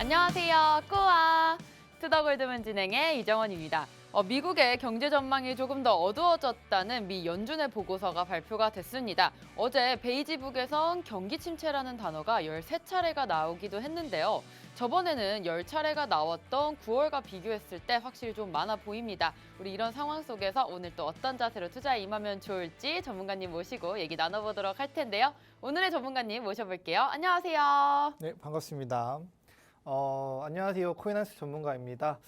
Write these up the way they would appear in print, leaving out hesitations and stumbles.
안녕하세요. 꾸아 투더골드문 진행의 이정원입니다. 미국의 경제 전망이 조금 더 어두워졌다는 미 연준의 보고서가 발표가 됐습니다. 어제 베이지북에선 경기 침체라는 단어가 13차례가 나오기도 했는데요. 저번에는 10차례가 나왔던 9월과 비교했을 때 확실히 좀 많아 보입니다. 우리 이런 상황 속에서 오늘 또 어떤 자세로 투자에 임하면 좋을지 전문가님 모시고 얘기 나눠보도록 할 텐데요. 오늘의 전문가님 모셔볼게요. 안녕하세요. 네, 반갑습니다. 안녕하세요. 코인한스 전문가입니다.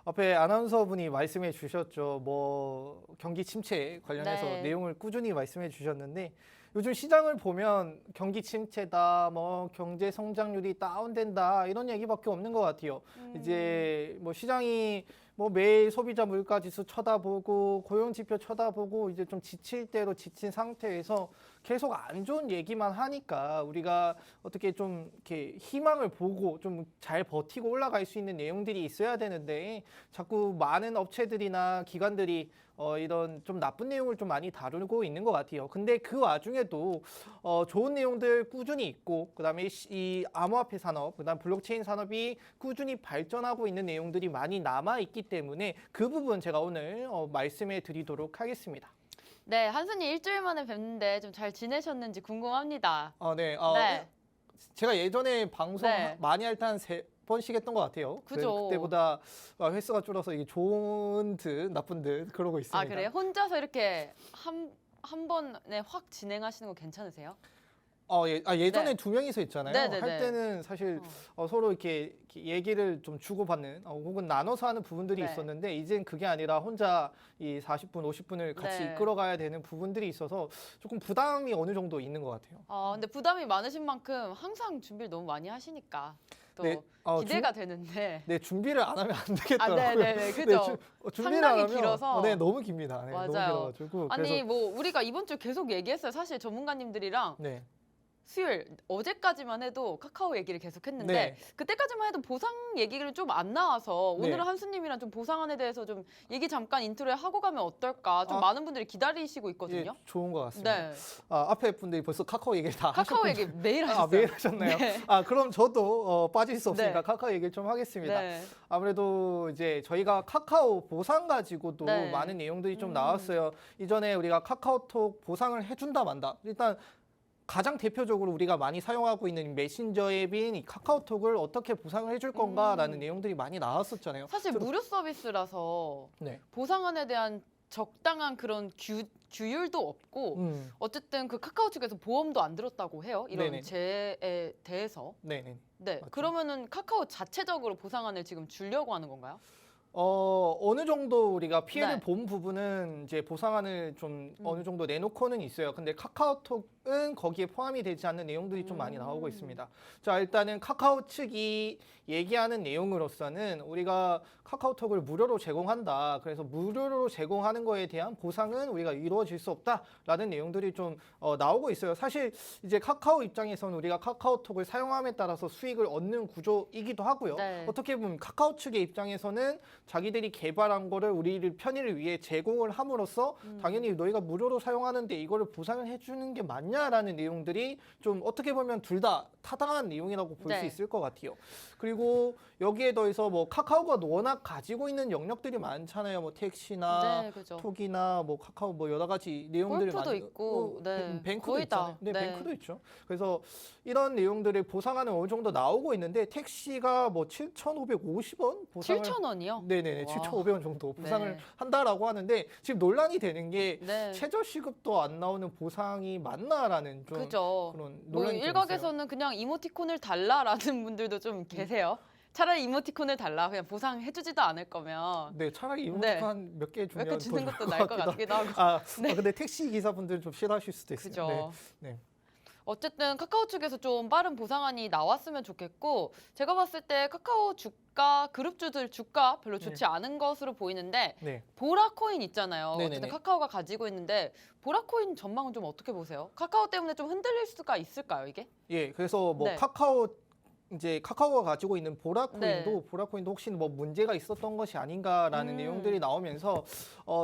앞에 아나운서분이 말씀해 주셨죠. 뭐 경기 침체 관련해서 네. 내용을 꾸준히 말씀해 주셨는데 요즘 시장을 보면 경기 침체다, 뭐 경제 성장률이 다운된다 이런 얘기밖에 없는 것 같아요. 이제 뭐 시장이 뭐 매일 소비자 물가 지수 쳐다보고 고용 지표 쳐다보고 이제 좀 지칠 대로 지친 상태에서 계속 안 좋은 얘기만 하니까 우리가 어떻게 좀 이렇게 희망을 보고 좀 잘 버티고 올라갈 수 있는 내용들이 있어야 되는데 자꾸 많은 업체들이나 기관들이 이런 좀 나쁜 내용을 좀 많이 다루고 있는 것 같아요. 근데 그 와중에도 좋은 내용들 꾸준히 있고 그다음에 이 암호화폐 산업, 그다음 블록체인 산업이 꾸준히 발전하고 있는 내용들이 많이 남아 있기 때문에 그 부분 제가 오늘 말씀해 드리도록 하겠습니다. 네, 한순이 일주일 만에 뵙는데 좀 잘 지내셨는지 궁금합니다. 네. 네. 제가 예전에 방송 네. 많이 할 때 한 3번씩 했던 것 같아요. 그죠. 그때보다 횟수가 줄어서 이게 좋은 듯 나쁜 듯 그러고 있습니다. 아, 그래요? 혼자서 이렇게 한 번에 확 진행하시는 거 괜찮으세요? 예전에 네. 2명이서 했잖아요. 네네네. 할 때는 사실 서로 이렇게 얘기를 좀 주고받는 혹은 나눠서 하는 부분들이 네. 있었는데 이젠 그게 아니라 혼자 이 40분, 50분을 같이 네. 이끌어가야 되는 부분들이 있어서 조금 부담이 어느 정도 있는 것 같아요. 근데 부담이 많으신 만큼 항상 준비를 너무 많이 하시니까 또 네, 기대가 되는데. 네, 준비를 안 하면 안 되겠더라고요. 네네네, 그죠. 준비를 안 상당히 하면 길어서. 네, 너무 깁니다. 네, 너무 맞아요. 길어가지고 아니, 그래서 뭐 우리가 이번 주 계속 얘기했어요. 사실 전문가님들이랑 네. 수요일 어제까지만 해도 카카오 얘기를 계속 했는데 네. 그때까지만 해도 보상 얘기를 좀 안 나와서 네. 오늘은 한수님이랑 좀 보상안에 대해서 좀 얘기 잠깐 인트로에 하고 가면 어떨까 좀 아, 많은 분들이 기다리시고 예, 있거든요. 좋은 것 같습니다. 네, 앞에 분들이 벌써 카카오 얘기를 다 카카오 하셨군요. 얘기 매일 하셨어요. 매일 하셨나요? 네. 그럼 저도 빠질 수 없으니까 네. 카카오 얘기를 좀 하겠습니다. 네. 아무래도 이제 저희가 카카오 보상 가지고도 네. 많은 내용들이 좀 나왔어요. 이전에 우리가 카카오톡 보상을 해준다 만다. 일단 가장 대표적으로 우리가 많이 사용하고 있는 메신저 앱인 이 카카오톡을 어떻게 보상을 해줄 건가라는 내용들이 많이 나왔었잖아요. 사실 무료 서비스라서 네. 보상안에 대한 적당한 그런 규율도 없고 어쨌든 그 카카오 측에서 보험도 안 들었다고 해요. 이런 네네. 재해에 대해서. 네네. 네, 맞죠. 그러면은 카카오 자체적으로 보상안을 지금 주려고 하는 건가요? 어느 정도 우리가 피해를 네. 본 부분은 이제 보상안을 좀 어느 정도 내놓고는 있어요. 근데 카카오톡은 거기에 포함이 되지 않는 내용들이 좀 많이 나오고 있습니다. 자, 일단은 카카오 측이 얘기하는 내용으로서는 우리가 카카오톡을 무료로 제공한다. 그래서 무료로 제공하는 거에 대한 보상은 우리가 이루어질 수 없다라는 내용들이 좀 나오고 있어요. 사실 이제 카카오 입장에서는 우리가 카카오톡을 사용함에 따라서 수익을 얻는 구조이기도 하고요. 네. 어떻게 보면 카카오 측의 입장에서는 자기들이 개발한 거를 우리를 편의를 위해 제공을 함으로써 당연히 너희가 무료로 사용하는데 이거를 보상을 해주는 게 맞냐라는 내용들이 좀 어떻게 보면 둘 다 타당한 내용이라고 볼 수 네. 있을 것 같아요. 그리고 여기에 더해서 뭐 카카오가 워낙 가지고 있는 영역들이 많잖아요. 뭐 택시나 네, 그죠. 톡이나 뭐 카카오 뭐 여러 가지 내용들이 골프도 많이 있고, 네. 뱅크도 거의 다. 있잖아요. 네, 네. 뱅크도 있죠. 그래서 이런 내용들을 보상하는 어느 정도 나오고 있는데 택시가 뭐 7,550원 보상을 7,000원이요? 네네네, 와. 7,500원 정도 보상을 네. 한다라고 하는데 지금 논란이 되는 게 네. 최저 시급도 안 나오는 보상이 맞나라는 좀 그죠. 그런 뭐 논란이 좀 있어요. 일각에서는 그냥 이모티콘을 달라라는 분들도 좀 계세요. 차라리 이모티콘을 달라. 그냥 보상해주지도 않을 거면. 네, 차라리 네. 이모티콘 몇 개 주면 몇 개 주는 더 것도 좋을 나을 것 같기도 하고. 네. 근데 택시 기사분들은 좀 싫어하실 수도 있어요. 그죠. 네. 네. 어쨌든 카카오 측에서 좀 빠른 보상안이 나왔으면 좋겠고 제가 봤을 때 카카오 주가 그룹주들 주가 별로 좋지 않은 것으로 보이는데 네. 보라코인 있잖아요. 네네네. 어쨌든 카카오가 가지고 있는데 보라코인 전망은 좀 어떻게 보세요? 카카오 때문에 좀 흔들릴 수가 있을까요, 이게? 예, 그래서 뭐 네. 카카오 이제 카카오가 가지고 있는 보라코인도 네. 보라코인도 혹시 뭐 문제가 있었던 것이 아닌가라는 내용들이 나오면서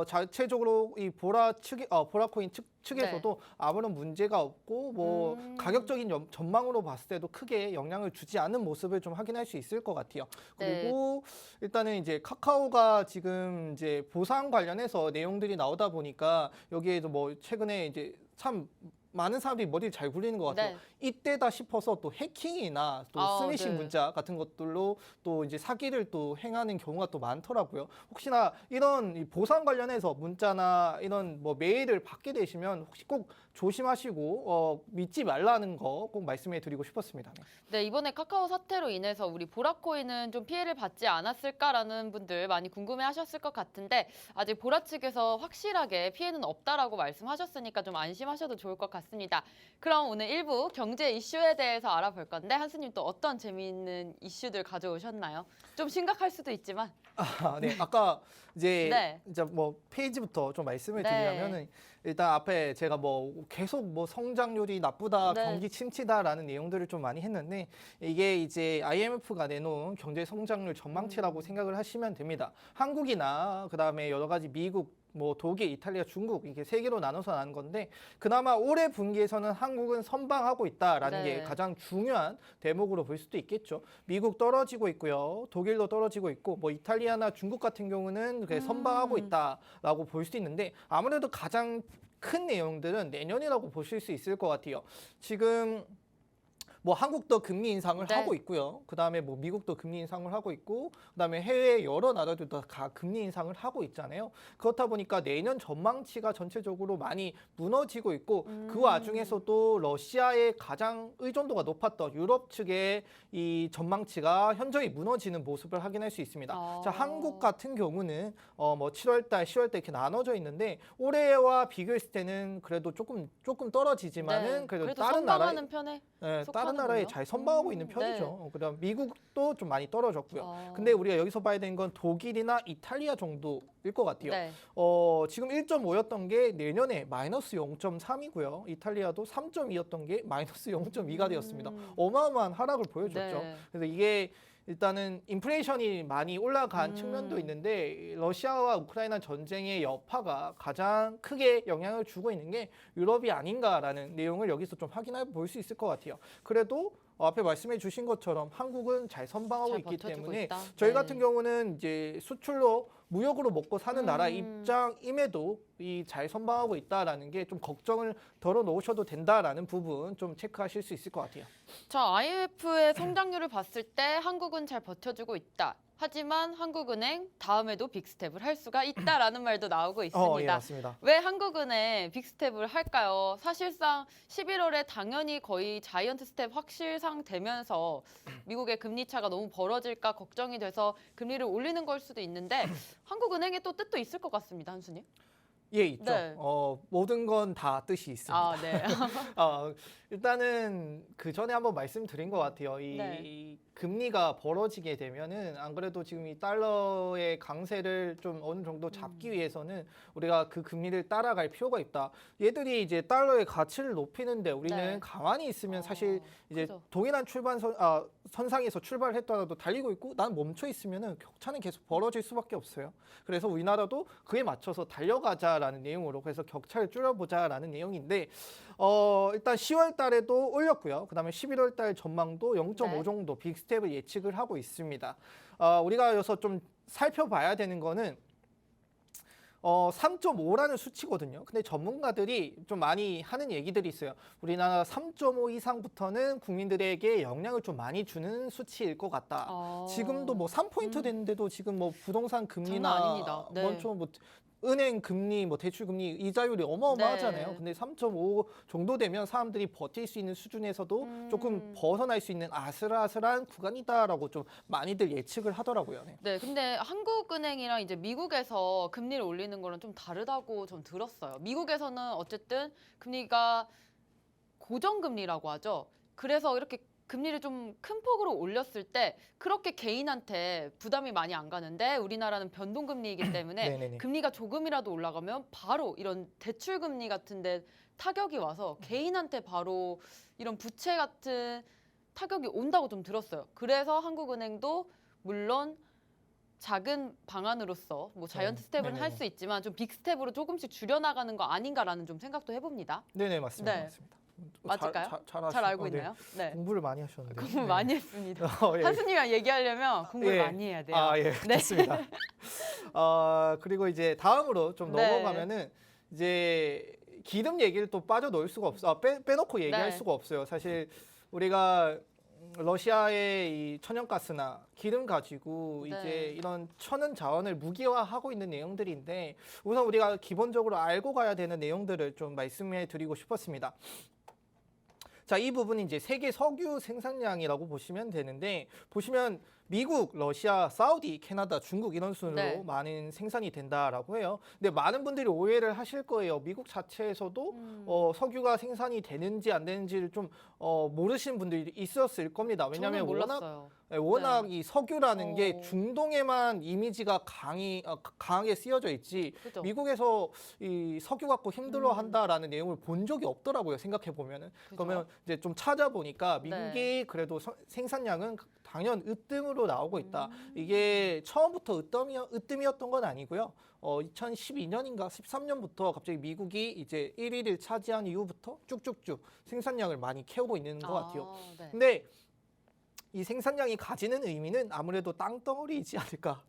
자체적으로 이 보라코인 측에서도 아무런 문제가 없고 뭐 가격적인 전망으로 봤을 때도 크게 영향을 주지 않는 모습을 좀 확인할 수 있을 것 같아요. 그리고 일단은 이제 카카오가 지금 이제 보상 관련해서 내용들이 나오다 보니까 여기에도 뭐 최근에 이제 참 많은 사람들이 머리를 잘 굴리는 것 같아요. 네. 이때다 싶어서 또 해킹이나 또 스미싱 네. 문자 같은 것들로 또 이제 사기를 또 행하는 경우가 또 많더라고요. 혹시나 이런 이 보상 관련해서 문자나 이런 뭐 메일을 받게 되시면 혹시 꼭 조심하시고 믿지 말라는 거 꼭 말씀해 드리고 싶었습니다. 네, 이번에 카카오 사태로 인해서 우리 보라코인은 좀 피해를 받지 않았을까라는 분들 많이 궁금해하셨을 것 같은데 아직 보라 측에서 확실하게 피해는 없다라고 말씀하셨으니까 좀 안심하셔도 좋을 것 같습니다. 그럼 오늘 일부 경제 이슈에 대해서 알아볼 건데 한수님 또 어떤 재미있는 이슈들 가져오셨나요? 좀 심각할 수도 있지만. 네, 아까 이제 네. 이제 뭐 페이지부터 좀 말씀을 네. 드리자면은 일단 앞에 제가 뭐 계속 뭐 성장률이 나쁘다, 네. 경기 침체다라는 내용들을 좀 많이 했는데 이게 이제 IMF가 내놓은 경제 성장률 전망치라고 생각을 하시면 됩니다. 한국이나 그다음에 여러 가지 미국 뭐 독일, 이탈리아, 중국 이게 세 개로 나눠서 나는 건데 그나마 올해 분기에서는 한국은 선방하고 있다라는 네. 게 가장 중요한 대목으로 볼 수도 있겠죠. 미국 떨어지고 있고요, 독일도 떨어지고 있고 뭐 이탈리아나 중국 같은 경우는 그게 선방하고 있다라고 볼 수 있는데 아무래도 가장 큰 내용들은 내년이라고 보실 수 있을 것 같아요. 지금 뭐 한국도 금리 인상을 네. 하고 있고요. 그다음에 뭐 미국도 금리 인상을 하고 있고 그다음에 해외 여러 나라들도 다 금리 인상을 하고 있잖아요. 그렇다 보니까 내년 전망치가 전체적으로 많이 무너지고 있고 그 와중에서도 러시아의 가장 의존도가 높았던 유럽 측의 이 전망치가 현저히 무너지는 모습을 확인할 수 있습니다. 자, 한국 같은 경우는 뭐 7월 달, 10월 달 이렇게 나눠져 있는데 올해와 비교했을 때는 그래도 조금 떨어지지만은 네. 그래도 그래도 다른 나라 선방하는 편에 다른 속하는 나라에 거예요? 잘 선방하고 있는 네. 편이죠. 그다음 미국도 좀 많이 떨어졌고요. 아. 근데 우리가 여기서 봐야 되는 건 독일이나 이탈리아 정도일 것 같아요. 네. 지금 1.5였던 게 내년에 마이너스 0.3이고요. 이탈리아도 3.2였던 게 마이너스 0.2가 되었습니다. 어마어마한 하락을 보여줬죠. 네. 그래서 이게 일단은 인플레이션이 많이 올라간 측면도 있는데 러시아와 우크라이나 전쟁의 여파가 가장 크게 영향을 주고 있는 게 유럽이 아닌가라는 내용을 여기서 좀 확인해 볼 수 있을 것 같아요. 그래도 앞에 말씀해 주신 것처럼 한국은 잘 선방하고 잘 있기 버텨주고 때문에 있다. 저희 네. 같은 경우는 이제 수출로 무역으로 먹고 사는 나라 입장임에도 이 잘 선방하고 있다라는 게 좀 걱정을 덜어 놓으셔도 된다라는 부분 좀 체크하실 수 있을 것 같아요. 자, IMF의 성장률을 봤을 때 한국은 잘 버텨주고 있다. 하지만 한국은행 다음에도 빅스텝을 할 수가 있다라는 말도 나오고 있습니다. 예, 맞습니다. 왜 한국은행 빅스텝을 할까요? 사실상 11월에 당연히 거의 자이언트 스텝 확실상 되면서 미국의 금리 차가 너무 벌어질까 걱정이 돼서 금리를 올리는 걸 수도 있는데 한국은행의 또 뜻도 있을 것 같습니다, 한수님. 예, 있죠. 네. 모든 건 다 뜻이 있습니다. 아, 네. 일단은 그 전에 한번 말씀드린 것 같아요. 이 네. 금리가 벌어지게 되면은 안 그래도 지금 이 달러의 강세를 좀 어느 정도 잡기 위해서는 우리가 그 금리를 따라갈 필요가 있다. 얘들이 이제 달러의 가치를 높이는데 우리는 네. 가만히 있으면 사실 이제 그죠. 동일한 선상에서 출발했더라도 달리고 있고 난 멈춰 있으면은 격차는 계속 벌어질 수밖에 없어요. 그래서 우리나라도 그에 맞춰서 달려가자라는 내용으로 그래서 격차를 줄여보자라는 내용인데 일단 10월 달에도 올렸고요. 그다음에 11월 달 전망도 0.5 네. 정도 빅스텝을 예측을 하고 있습니다. 우리가 여기서 좀 살펴봐야 되는 거는 3.5라는 수치거든요. 근데 전문가들이 좀 많이 하는 얘기들이 있어요. 우리나라 3.5 이상부터는 국민들에게 영향을 좀 많이 주는 수치일 것 같다. 지금도 뭐 3포인트 됐는데도 지금 뭐 부동산 장난 금리나 아닙니다. 네. 뭐 은행 금리, 뭐 대출 금리 이자율이 어마어마하잖아요. 네. 근데 3.5 정도 되면 사람들이 버틸 수 있는 수준에서도 조금 벗어날 수 있는 아슬아슬한 구간이다라고 좀 많이들 예측을 하더라고요. 네. 네, 근데 한국은행이랑 이제 미국에서 금리를 올리는 거는 좀 다르다고 전 들었어요. 미국에서는 어쨌든 금리가 고정금리라고 하죠. 그래서 이렇게 금리를 좀 큰 폭으로 올렸을 때 그렇게 개인한테 부담이 많이 안 가는데 우리나라는 변동금리이기 때문에 네네네. 금리가 조금이라도 올라가면 바로 이런 대출금리 같은데 타격이 와서 개인한테 바로 이런 부채 같은 타격이 온다고 좀 들었어요. 그래서 한국은행도 물론 작은 방안으로서 뭐 자이언트 스텝은 네네네. 할 수 있지만 좀 빅 스텝으로 조금씩 줄여나가는 거 아닌가라는 좀 생각도 해봅니다. 네네, 맞습니다. 네. 맞습니다. 맞을까요? 잘 잘 알고 네. 있나요? 네. 공부를 많이 하셨는데. 공부 네. 많이 했습니다. 예. 한수님이랑 얘기하려면 공부를 예. 많이 해야 돼요. 아, 예, 네. 좋습니다. 그리고 이제 다음으로 좀 네. 넘어가면은 이제 기름 얘기를 또 빠져놓을 수가 없어. 빼놓고 얘기할 네. 수가 없어요. 사실 우리가 러시아의 이 천연가스나 기름 가지고 네. 이제 이런 천연 자원을 무기화하고 있는 내용들인데 우선 우리가 기본적으로 알고 가야 되는 내용들을 좀 말씀해 드리고 싶었습니다. 자, 이 부분이 이제 세계 석유 생산량이라고 보시면 되는데 보시면 미국, 러시아, 사우디, 캐나다, 중국 이런 순으로 네. 많은 생산이 된다라고 해요. 근데 많은 분들이 오해를 하실 거예요. 미국 자체에서도 석유가 생산이 되는지 안 되는지를 좀 모르시는 분들이 있었을 겁니다. 왜냐하면 저는 워낙 몰랐어요. 워낙 이 석유라는 게 어. 중동에만 이미지가 강하게 쓰여져 있지 그죠? 미국에서 이 석유 갖고 힘들어한다라는 내용을 본 적이 없더라고요. 생각해 보면은. 그죠? 그러면 이제 좀 찾아보니까 네. 미국이 그래도 생산량은 당연 으뜸으로 나오고 있다. 이게 처음부터 으뜸이었던 건 아니고요. 2012년인가 13년부터 갑자기 미국이 이제 1위를 차지한 이후부터 쭉쭉쭉 생산량을 많이 키우고 있는 것 같아요. 네. 근데 이 생산량이 가지는 의미는 아무래도 땅덩어리이지 않을까.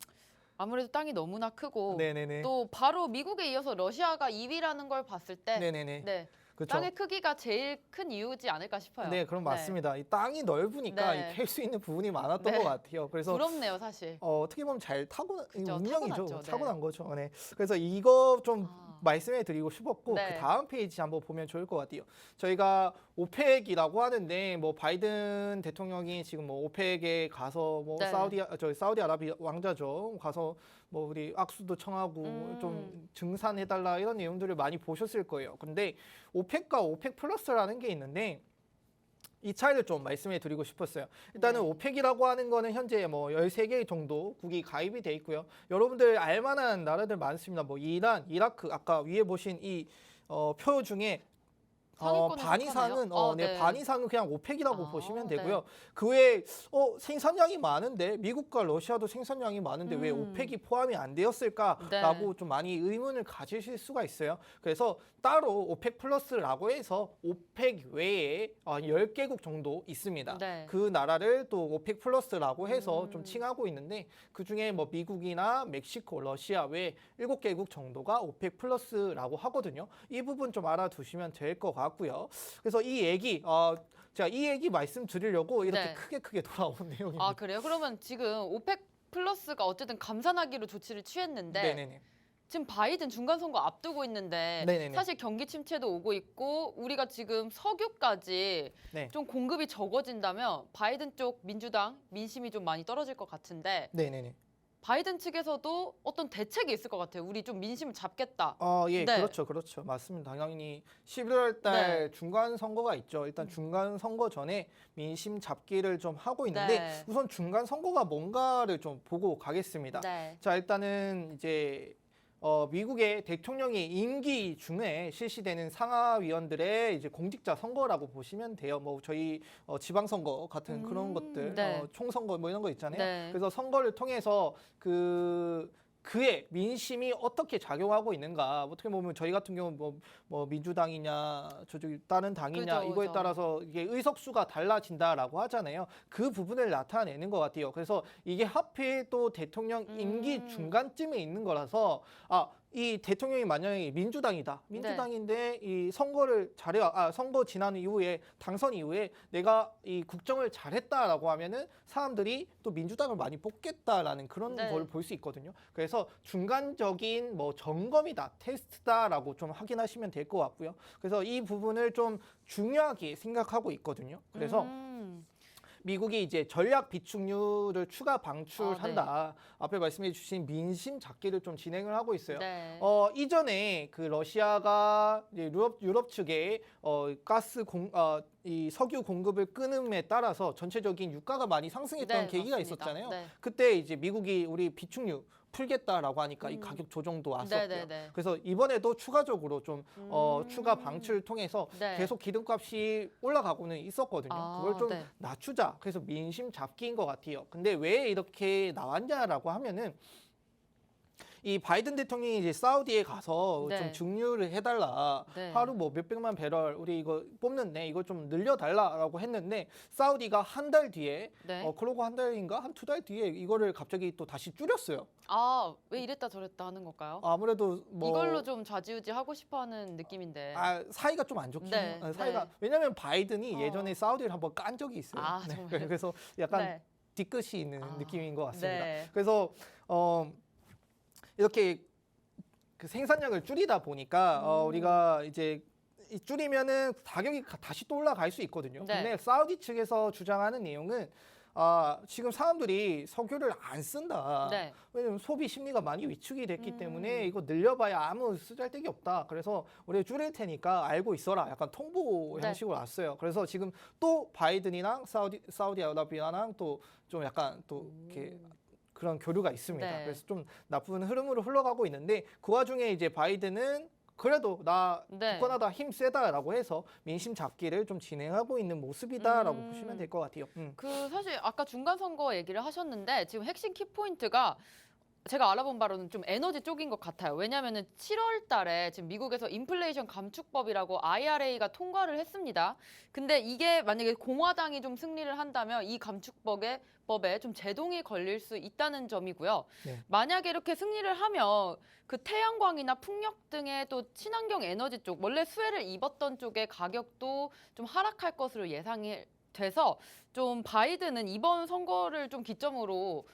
아무래도 땅이 너무나 크고 네네네. 또 바로 미국에 이어서 러시아가 2위라는 걸 봤을 때 네네네. 네. 그렇죠. 땅의 크기가 제일 큰 이유지 않을까 싶어요. 네, 그럼 맞습니다. 이 땅이 넓으니까 네. 캘 수 있는 부분이 많았던 네. 것 같아요. 그래서 부럽네요, 사실. 어떻게 보면 잘 그죠, 운명이죠. 타고났죠. 네. 타고난 거죠. 네. 그래서 이거 좀 아. 말씀해 드리고 싶었고 네. 그 다음 페이지 한번 보면 좋을 것 같아요. 저희가 오펙이라고 하는데 뭐 바이든 대통령이 지금 뭐 오펙에 가서 뭐 네. 사우디아라비아 왕자죠. 가서 뭐 우리 악수도 청하고 좀 증산해 달라 이런 내용들을 많이 보셨을 거예요. 근데 오펙과 오펙 플러스라는 게 있는데 이 차이를 좀 말씀해 드리고 싶었어요. 일단은 네. 오펙이라고 하는 거는 현재 뭐 13개 정도 국이 가입이 돼 있고요. 여러분들 알만한 나라들 많습니다. 뭐 이란, 이라크, 아까 위에 보신 이 표 중에 상위권에 반 속하네요. 이상은 네. 반 이상은 그냥 오펙이라고 아, 보시면 네. 되고요. 그 외에 생산량이 많은데 미국과 러시아도 생산량이 많은데 왜 오펙이 포함이 안 되었을까라고 네. 좀 많이 의문을 가지실 수가 있어요. 그래서 따로 오펙 플러스라고 해서 오펙 외에 10개국 정도 있습니다. 네. 그 나라를 또 오펙 플러스라고 해서 좀 칭하고 있는데 그중에 뭐 미국이나 멕시코, 러시아 외 7개국 정도가 오펙 플러스라고 하거든요. 이 부분 좀 알아두시면 될 것 같고요. 그래서 이 얘기 제가 이 얘기 말씀드리려고 이렇게 네. 크게 돌아온 내용입니다. 아, 그래요? 그러면 지금 오펙 플러스가 어쨌든 감산하기로 조치를 취했는데 네네네. 지금 바이든 중간 선거 앞두고 있는데 네네네. 사실 경기 침체도 오고 있고 우리가 지금 석유까지 네. 좀 공급이 적어진다면 바이든 쪽 민주당 민심이 좀 많이 떨어질 것 같은데 네네네. 바이든 측에서도 어떤 대책이 있을 것 같아요. 우리 좀 민심을 잡겠다. 예, 네. 그렇죠. 맞습니다. 당연히 11월 달 네. 중간 선거가 있죠. 일단 중간 선거 전에 민심 잡기를 좀 하고 있는데 네. 우선 중간 선거가 뭔가를 좀 보고 가겠습니다. 네. 자, 일단은 이제 미국의 대통령이 임기 중에 실시되는 상하위원들의 이제 공직자 선거라고 보시면 돼요. 뭐 저희 지방선거 같은 그런 것들, 네. 총선거 뭐 이런 거 있잖아요. 네. 그래서 선거를 통해서 그의 민심이 어떻게 작용하고 있는가. 어떻게 보면 저희 같은 경우 뭐 민주당이냐 저쪽 다른 당이냐 그죠, 이거에 그죠. 따라서 이게 의석수가 달라진다라고 하잖아요. 그 부분을 나타내는 것 같아요. 그래서 이게 하필 또 대통령 임기 중간쯤에 있는 거라서 이 대통령이 만약에 민주당인데 이 선거를 선거 지난 이후에 당선 이후에 내가 이 국정을 잘했다라고 하면은 사람들이 또 민주당을 많이 뽑겠다라는 그런 네. 걸 볼 수 있거든요. 그래서 중간적인 뭐 점검이다, 테스트다라고 좀 확인하시면 될 것 같고요. 그래서 이 부분을 좀 중요하게 생각하고 있거든요. 그래서 미국이 이제 전략 비축유를 추가 방출한다. 앞에 말씀해 주신 민심 잡기를 좀 진행을 하고 있어요. 네. 이전에 그 러시아가 이제 유럽 측에 이 석유 공급을 끊음에 따라서 전체적인 유가가 많이 상승했던 네, 계기가 맞습니다. 있었잖아요. 네. 그때 이제 미국이 우리 비축유 풀겠다라고 하니까 이 가격 조정도 왔었고요. 네네네. 그래서 이번에도 추가적으로 좀 추가 방출을 통해서 네. 계속 기름값이 올라가고는 있었거든요. 아, 그걸 좀 네. 낮추자. 그래서 민심 잡기인 것 같아요. 근데 왜 이렇게 나왔냐라고 하면은 이 바이든 대통령이 이제 사우디에 가서 네. 좀 증류를 해달라. 네. 하루 뭐 몇백만 배럴 우리 이거 뽑는데 이거 좀 늘려달라라고 했는데 사우디가 한 달 뒤에 네. 그러고 한 달인가 한 두 달 뒤에 이거를 갑자기 또 다시 줄였어요. 아, 왜 이랬다 저랬다 하는 걸까요? 아무래도 뭐 이걸로 좀 좌지우지 하고 싶어하는 느낌인데. 사이가 좀 안 좋긴 네, 해요. 사이가 네. 왜냐하면 바이든이 예전에 사우디를 한번 깐 적이 있어요. 아, 네. 정말요? 그래서 약간 네. 뒤끝이 있는 아, 느낌인 것 같습니다. 네. 그래서 이렇게 그 생산량을 줄이다 보니까 우리가 이제 줄이면은 가격이 다시 또 올라갈 수 있거든요. 네. 근데 사우디 측에서 주장하는 내용은 지금 사람들이 석유를 안 쓴다. 네. 왜냐면 소비 심리가 많이 위축이 됐기 때문에 이거 늘려봐야 아무 쓰잘데기 없다. 그래서 우리가 줄일 테니까 알고 있어라. 약간 통보 네. 형식으로 왔어요. 그래서 지금 또 바이든이랑 사우디아라비아랑 또 좀 약간 또 이렇게 그런 교류가 있습니다. 네. 그래서 좀 나쁜 흐름으로 흘러가고 있는데 그 와중에 이제 바이든은 그래도 나 네. 굳건하다 힘 세다라고 해서 민심 잡기를 좀 진행하고 있는 모습이다라고 음. 보시면 될 것 같아요. 그 사실 아까 중간 선거 얘기를 하셨는데 지금 핵심 키포인트가 제가 알아본 바로는 좀 에너지 쪽인 것 같아요. 왜냐하면은 7월 달에 지금 미국에서 인플레이션 감축법이라고 IRA가 통과를 했습니다. 근데 이게 만약에 공화당이 좀 승리를 한다면 이 감축법에 좀 제동이 걸릴 수 있다는 점이고요. 네. 만약에 이렇게 승리를 하면 그 태양광이나 풍력 등의 또 친환경 에너지 쪽, 원래 수혜를 입었던 쪽의 가격도 좀 하락할 것으로 예상이 돼서 좀 바이든은 이번 선거를 좀 기점으로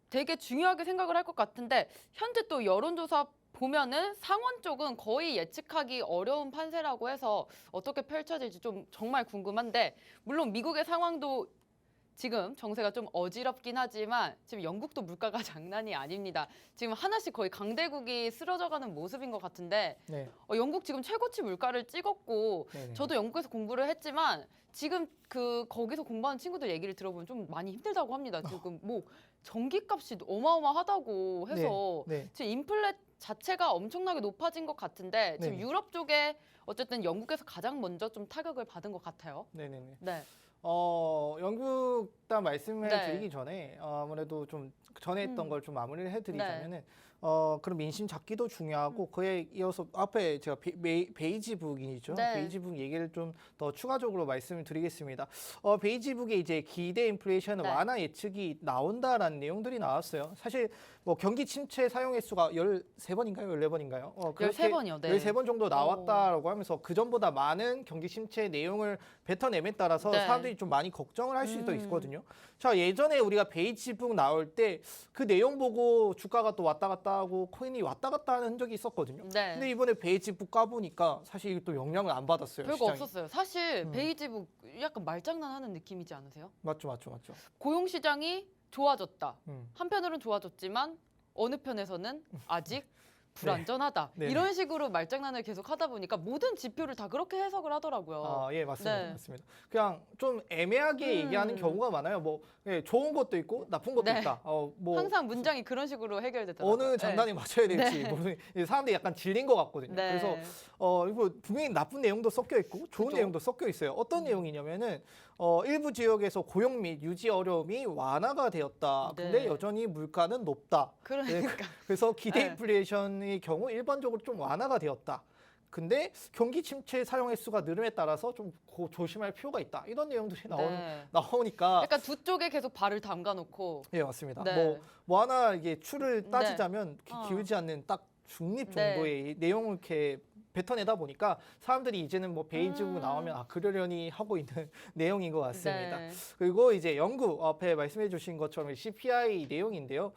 되게 중요하게 생각을 할 것 같은데 현재 또 여론조사 보면은 상원 쪽은 거의 예측하기 어려운 판세라고 해서 어떻게 펼쳐질지 좀 정말 궁금한데 물론 미국의 상황도 지금 정세가 좀 어지럽긴 하지만 지금 영국도 물가가 장난이 아닙니다. 지금 하나씩 거의 강대국이 쓰러져가는 모습인 것 같은데 네. 영국 지금 최고치 물가를 찍었고 네네. 저도 영국에서 공부를 했지만 지금 거기서 공부하는 친구들 얘기를 들어보면 좀 많이 힘들다고 합니다. 지금 뭐 전기값이 어마어마하다고 해서 네. 지금 인플레 자체가 엄청나게 높아진 것 같은데 지금 네네. 유럽 쪽에 어쨌든 영국에서 가장 먼저 좀 타격을 받은 것 같아요. 네네네. 네. 영국 단 말씀을 네. 드리기 전에 아무래도 좀 전에 했던 걸 좀 마무리를 네. 해드리자면은 그럼 민심 잡기도 중요하고 그에 이어서 앞에 제가 베이지북이죠. 네. 베이지북 얘기를 좀 더 추가적으로 말씀을 드리겠습니다. 베이지북에 이제 기대 인플레이션 네. 완화 예측이 나온다라는 내용들이 나왔어요. 사실 뭐 경기 침체 사용 횟수가 13번인가요? 14번인가요? 13번이요. 네. 13번 정도 나왔다라고 하면서 그전보다 많은 경기 침체 내용을 뱉어냄에 따라서 네. 사람들이 좀 많이 걱정을 할 수도 있거든요. 자, 예전에 우리가 베이지북 나올 때 그 내용 보고 주가가 또 왔다 갔다 하고 코인이 왔다 갔다 하는 흔적이 있었거든요. 네. 근데 이번에 베이지북 까보니까 사실 이게 또 영향을 안 받았어요. 별거 시장이. 없었어요. 사실 베이지북 약간 말장난하는 느낌이지 않으세요? 맞죠. 고용 시장이 좋아졌다. 음. 한편으로는 좋아졌지만 어느 편에서는 아직 불안전하다. 네. 이런 식으로 말장난을 계속 하다 보니까 모든 지표를 다 그렇게 해석을 하더라고요. 예, 맞습니다. 네. 맞습니다. 그냥 좀 애매하게 얘기하는 경우가 많아요. 뭐 좋은 것도 있고 나쁜 것도 네. 있다. 뭐 항상 문장이 그런 식으로 해결되더라고요. 어느 장단에 맞춰야 될지 네. 모르는 사람들이 약간 질린 것 같거든요. 네. 그래서 이거 분명히 나쁜 내용도 섞여 있고 좋은 그죠. 내용도 섞여 있어요. 어떤 내용이냐면은 일부 지역에서 고용 및 유지 어려움이 완화가 되었다. 근데 네. 여전히 물가는 높다. 그러니까 그래서 기대 네. 인플레이션의 경우 일반적으로 좀 완화가 되었다. 근데 경기 침체 사용 횟수가 늘음에 따라서 좀 조심할 필요가 있다. 이런 내용들이 네. 나오니까 약간 두 쪽에 계속 발을 담가 놓고 예, 맞습니다. 네. 뭐 하나 이게 추를 따지자면 어. 기울지 않는 딱 중립 네. 정도의 내용을 이렇게 뱉어내다 보니까 사람들이 이제는 뭐 베이지북 나오면 그러려니 하고 있는 내용인 것 같습니다. 네. 그리고 이제 영국 앞에 말씀해 주신 것처럼 CPI 내용인데요.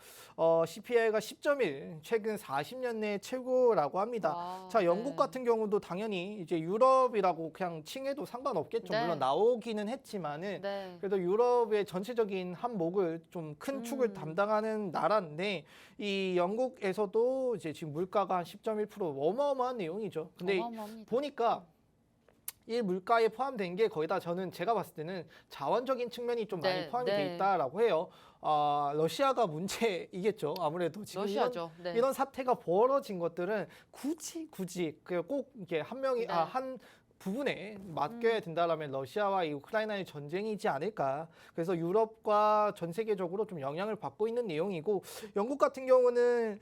CPI가 10.1 최근 40년 내 최고라고 합니다. 와, 자, 영국 네. 같은 경우도 당연히 이제 유럽이라고 그냥 칭해도 상관없겠죠. 네. 물론 나오기는 했지만은 네. 그래도 유럽의 전체적인 한목을 좀 큰 축을 담당하는 나라인데 이 영국에서도 이제 지금 물가가 한 10.1% 어마어마한 내용이죠. 근데 어마어마합니다. 보니까 이 물가에 포함된 게 거의 다 저는 제가 봤을 때는 자원적인 측면이 좀 많이 네, 포함이 네. 돼 있다라고 해요. 러시아가 문제이겠죠. 아무래도 지금 러시아죠. 네. 이런 사태가 벌어진 것들은 굳이 꼭 이게 한 명이 네. 한 부분에 맡겨야 된다라면 러시아와 이 우크라이나의 전쟁이지 않을까. 그래서 유럽과 전 세계적으로 좀 영향을 받고 있는 내용이고 영국 같은 경우는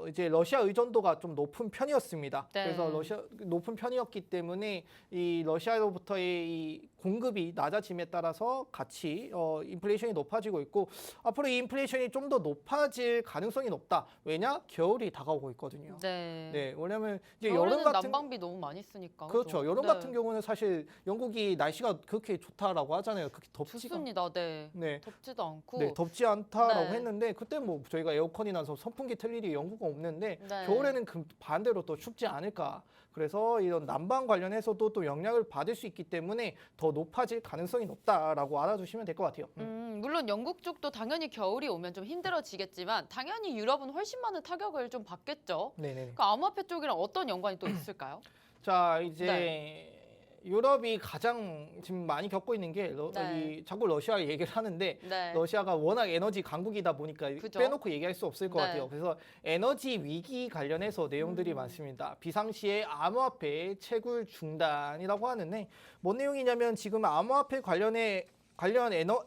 이제 러시아 의존도가 좀 높은 편이었습니다. 네. 그래서 러시아 높은 편이었기 때문에 이 러시아로부터의 이 공급이 낮아짐에 따라서 같이 인플레이션이 높아지고 있고 앞으로 이 인플레이션이 좀 더 높아질 가능성이 높다. 왜냐? 겨울이 다가오고 있거든요. 네. 네, 왜냐면 이제 겨울에는 여름 같은 난방비 너무 많이 쓰니까. 그렇죠. 여름 네. 같은 경우는 사실 영국이 날씨가 그렇게 좋다라고 하잖아요. 그렇게 덥지가 좋습니다. 네. 네. 덥지도 않고. 네, 덥지 않다라고 네. 했는데 그때 뭐 저희가 에어컨이나서 선풍기 틀 일이 영구가 없는데 네. 겨울에는 그 반대로 또 춥지 않을까. 그래서 이런 난방 관련해서도 또 영향을 받을 수 있기 때문에 더 높아질 가능성이 높다라고 알아두시면 될 것 같아요. 물론 영국 쪽도 당연히 겨울이 오면 좀 힘들어지겠지만 당연히 유럽은 훨씬 많은 타격을 좀 받겠죠. 네네. 그 암호화폐 쪽이랑 어떤 연관이 또 있을까요? 자 이제 네. 유럽이 가장 지금 많이 겪고 있는 게 네. 자꾸 러시아 얘기를 하는데 네. 러시아가 워낙 에너지 강국이다 보니까 그죠. 빼놓고 얘기할 수 없을 것 네. 같아요. 그래서 에너지 위기 관련해서 내용들이 많습니다. 비상시에 암호화폐 채굴 중단이라고 하는데 뭔 내용이냐면 지금 암호화폐 관련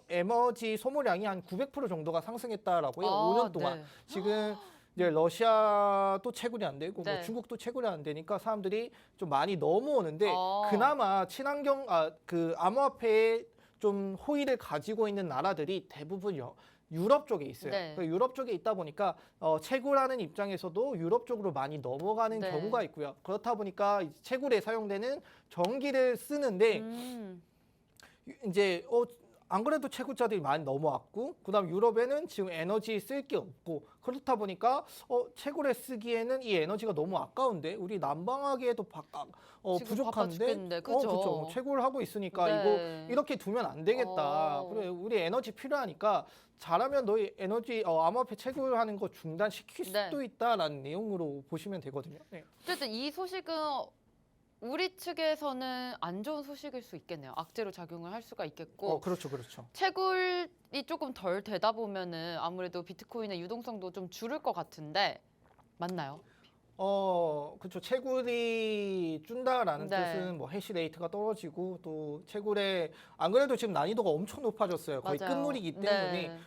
에너지 소모량이 한 900% 정도가 상승했다라고 해요. 5년 동안. 네. 지금 이제 러시아도 채굴이 안 되고 네. 뭐 중국도 채굴이 안 되니까 사람들이 좀 많이 넘어오는데 어. 그나마 친환경 그 암호화폐에 좀 호의를 가지고 있는 나라들이 대부분 유럽 쪽에 있어요. 네. 그 유럽 쪽에 있다 보니까 채굴하는 입장에서도 유럽 쪽으로 많이 넘어가는 네. 경우가 있고요. 그렇다 보니까 이제 채굴에 사용되는 전기를 쓰는데 이제 안 그래도 채굴자들이 많이 넘어왔고 그다음 유럽에는 지금 에너지 쓸 게 없고 그렇다 보니까 채굴에 쓰기에는 이 에너지가 너무 아까운데 우리 난방하기에도 지금 부족한데 바빠 죽겠는데, 그죠? 그렇죠. 채굴하고 있으니까 네. 이거 이렇게 두면 안 되겠다. 그래 우리 에너지 필요하니까 잘하면 너희 에너지 암호화폐 채굴하는 거 중단시킬 네. 수도 있다라는 내용으로 보시면 되거든요. 네. 어쨌든 이 소식은 우리 측에서는 안 좋은 소식일 수 있겠네요. 악재로 작용을 할 수가 있겠고 그렇죠, 그렇죠. 채굴이 조금 덜 되다 보면은 아무래도 비트코인의 유동성도 좀 줄을 것 같은데 맞나요? 그렇죠. 채굴이 준다라는 네. 뜻은 뭐 해시레이트가 떨어지고 또 채굴에 안 그래도 지금 난이도가 엄청 높아졌어요. 거의 맞아요. 끝물이기 때문에 네.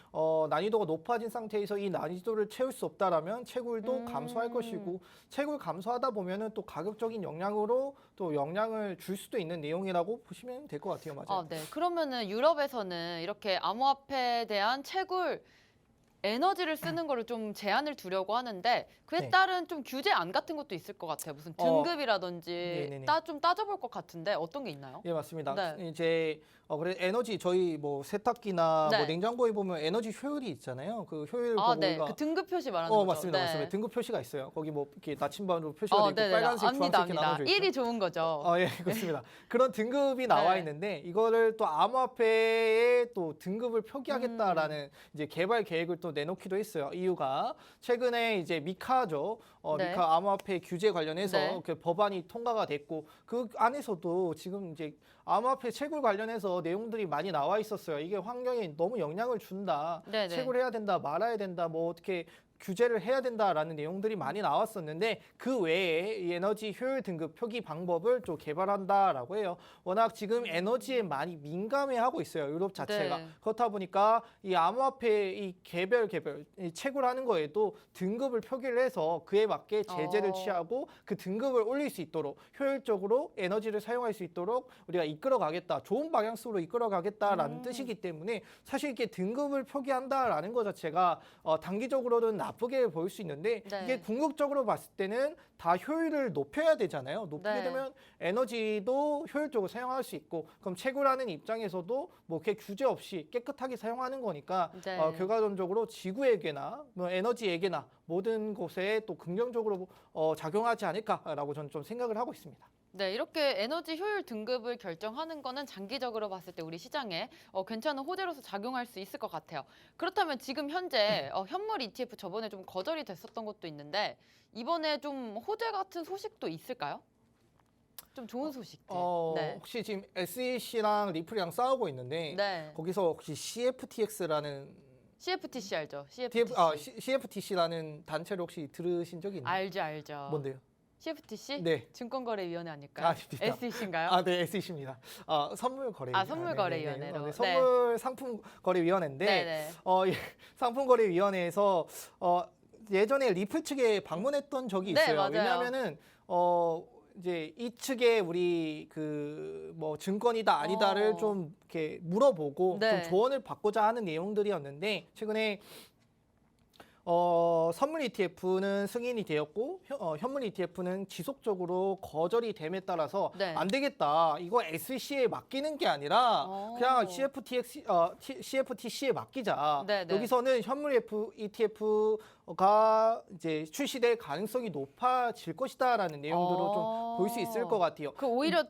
난이도가 높아진 상태에서 이 난이도를 채울 수 없다라면 채굴도 감소할 것이고 채굴 감소하다 보면은 또 가격적인 영향으로 또 영향을 줄 수도 있는 내용이라고 보시면 될 것 같아요. 맞아요. 네. 그러면은 유럽에서는 이렇게 암호화폐에 대한 채굴 에너지를 쓰는 거를 좀 제한을 두려고 하는데 그에 네. 따른 좀 규제안 같은 것도 있을 것 같아요. 무슨 등급이라든지 네네네. 좀 따져볼 것 같은데 어떤 게 있나요? 예, 맞습니다. 네. 이제 그래 에너지 저희 뭐 세탁기나 네. 뭐 냉장고에 보면 에너지 효율이 있잖아요. 그 효율 보고 네. 우리가 그 등급 표시 말하는 거죠. 맞습니다. 네. 맞습니다. 등급 표시가 있어요. 거기 뭐 이렇게 나침반으로 표시가 돼 있고 네네. 빨간색, 압니다, 주황색 이렇게 압니다. 나눠져 있죠. 1이 좋은 거죠. 예, 그렇습니다. 그런 등급이 나와 네. 있는데 이거를 또 암호화폐의 또 등급을 표기하겠다라는 이제 개발 계획을 또 내놓기도 했어요. 이유가 최근에 이제 미카죠. 네. 미카 암호화폐 규제 관련해서 네. 그 법안이 통과가 됐고 그 안에서도 지금 이제 암호화폐 채굴 관련해서 내용들이 많이 나와 있었어요. 이게 환경에 너무 영향을 준다. 네네. 채굴해야 된다, 말아야 된다, 뭐 어떻게 규제를 해야 된다라는 내용들이 많이 나왔었는데 그 외에 이 에너지 효율 등급 표기 방법을 좀 개발한다라고 해요. 워낙 지금 에너지에 많이 민감해하고 있어요. 유럽 자체가. 네. 그렇다 보니까 이 암호화폐 이 개별 이 채굴하는 거에도 등급을 표기를 해서 그에 맞게 제재를 취하고 그 등급을 올릴 수 있도록 효율적으로 에너지를 사용할 수 있도록 우리가 이끌어가겠다. 좋은 방향으로 이끌어가겠다라는 뜻이기 때문에 사실 이렇게 등급을 표기한다라는 것 자체가 단기적으로는 나쁘게 보일 수 있는데 네. 이게 궁극적으로 봤을 때는 다 효율을 높여야 되잖아요. 높이게 네. 되면 에너지도 효율적으로 사용할 수 있고 그럼 채굴하는 입장에서도 뭐 이렇게 규제 없이 깨끗하게 사용하는 거니까 네. 결과론적으로 지구에게나 뭐 에너지에게나 모든 곳에 또 긍정적으로 작용하지 않을까라고 저는 좀 생각을 하고 있습니다. 네, 이렇게 에너지 효율 등급을 결정하는 거는 장기적으로 봤을 때 우리 시장에 괜찮은 호재로서 작용할 수 있을 것 같아요. 그렇다면 지금 현재 현물 ETF 저번에 좀 거절이 됐었던 것도 있는데 이번에 좀 호재 같은 소식도 있을까요? 좀 좋은 소식들. 네. 혹시 지금 SEC랑 리플이랑 싸우고 있는데 네. 거기서 혹시 CFTX라는 CFTC 알죠? CFTC. CFTC라는 단체를 혹시 들으신 적이 있나요? 알죠. 뭔데요? CFTC? 네. 증권거래위원회 아닐까요? 아닙니다. SEC인가요? 네, SEC입니다. 선물거래. 선물거래위원회로. 선물 상품거래위원회인데 네네. 이 상품거래위원회에서 예전에 리플 측에 방문했던 적이 네, 있어요. 맞아요. 왜냐하면은 이제 이 측에 우리 뭐 증권이다 아니다를 좀 이렇게 물어보고 네. 좀 조언을 받고자 하는 내용들이었는데 최근에 선물 ETF는 승인이 되었고 현물 ETF는 지속적으로 거절이 됨에 따라서 네. 안 되겠다. 이거 SEC에 맡기는 게 아니라 그냥 CFTC에 맡기자. 네, 네. 여기서는 현물 ETF가 이제 출시될 가능성이 높아질 것이다라는 내용들로 좀 볼 수 있을 것 같아요. 오히려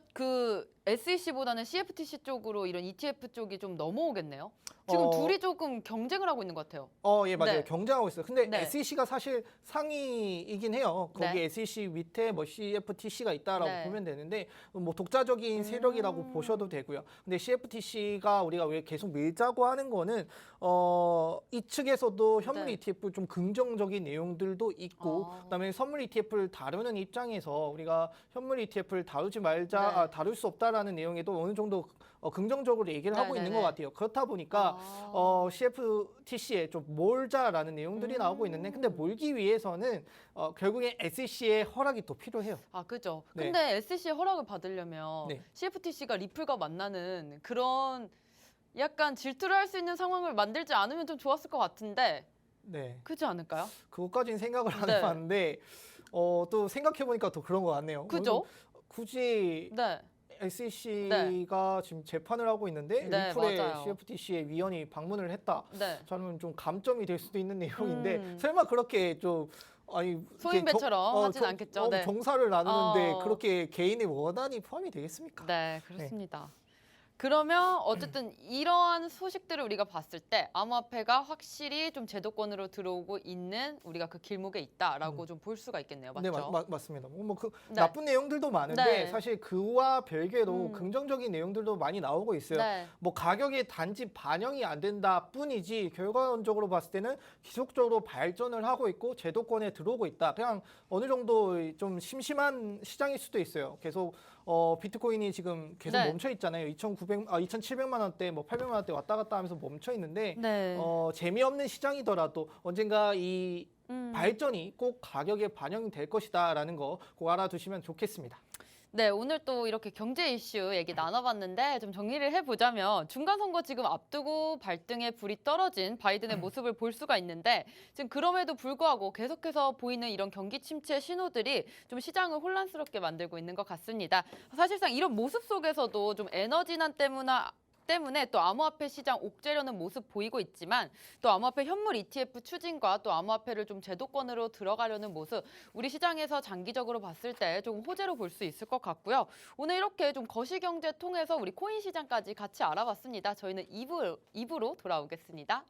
SEC보다는 CFTC 쪽으로 이런 ETF 쪽이 좀 넘어오겠네요. 지금 둘이 조금 경쟁을 하고 있는 것 같아요. 예, 맞아요. 네. 경쟁하고 있어요. 근데 네. SEC가 사실 상위이긴 해요. 거기 네. SEC 밑에 뭐 CFTC가 있다라고 네. 보면 되는데 뭐 독자적인 세력이라고 보셔도 되고요. 근데 CFTC가 우리가 왜 계속 밀자고 하는 거는 이 측에서도 현물 네. ETF 좀 긍정적인 내용들도 있고 그다음에 선물 ETF를 다루는 입장에서 우리가 현물 ETF를 다루지 말자, 네. 다룰 수 없다라는 내용에도 어느 정도 긍정적으로 얘기를 하고 있는 것 같아요. 그렇다 보니까 CFTC에 좀 몰자라는 내용들이 나오고 있는데 근데 몰기 위해서는 결국엔 SEC의 허락이 또 필요해요. 그죠. 네. 근데 SEC의 허락을 받으려면 네. CFTC가 리플과 만나는 그런 약간 질투를 할 수 있는 상황을 만들지 않으면 좀 좋았을 것 같은데 네. 그렇지 않을까요? 그것까지는 생각을 안 네. 해봤는데 또 생각해 보니까 더 그런 것 같네요. 그죠? 굳이 네. SEC가 지금 재판을 하고 있는데 네, 리플의 맞아요. CFTC의 위원이 방문을 했다. 네. 저는 좀 감점이 될 수도 있는 내용인데 음. 설마 그렇게 좀 소인배처럼 하진 않겠죠. 네. 정사를 나누는데 어. 그렇게 개인의 원한이 포함이 되겠습니까? 네, 그렇습니다. 그러면 어쨌든 이러한 소식들을 우리가 봤을 때 암호화폐가 확실히 좀 제도권으로 들어오고 있는 우리가 그 길목에 있다라고 좀 볼 수가 있겠네요. 맞죠? 네, 맞습니다. 네. 나쁜 내용들도 많은데 네. 사실 그와 별개로 긍정적인 내용들도 많이 나오고 있어요. 네. 뭐 가격에 단지 반영이 안 된다 뿐이지 결과론적으로 봤을 때는 지속적으로 발전을 하고 있고 제도권에 들어오고 있다. 그냥 어느 정도 좀 심심한 시장일 수도 있어요. 계속 비트코인이 지금 계속 네. 멈춰 있잖아요. 2,700만 원대, 뭐 800만 원대 왔다 갔다 하면서 멈춰 있는데 네. 재미없는 시장이더라도 언젠가 이 발전이 꼭 가격에 반영이 될 것이다라는 거 꼭 알아두시면 좋겠습니다. 네, 오늘 또 이렇게 경제 이슈 얘기 나눠봤는데 좀 정리를 해보자면 중간선거 지금 앞두고 발등에 불이 떨어진 바이든의 모습을 볼 수가 있는데 지금 그럼에도 불구하고 계속해서 보이는 이런 경기 침체 신호들이 좀 시장을 혼란스럽게 만들고 있는 것 같습니다. 사실상 이런 모습 속에서도 좀 에너지난 때문에 또 암호화폐 시장 옥죄려는 모습 보이고 있지만 또 암호화폐 현물 ETF 추진과 또 암호화폐를 좀 제도권으로 들어가려는 모습 우리 시장에서 장기적으로 봤을 때 좀 호재로 볼 수 있을 것 같고요. 오늘 이렇게 좀 거시경제 통해서 우리 코인 시장까지 같이 알아봤습니다. 저희는 2부로 돌아오겠습니다.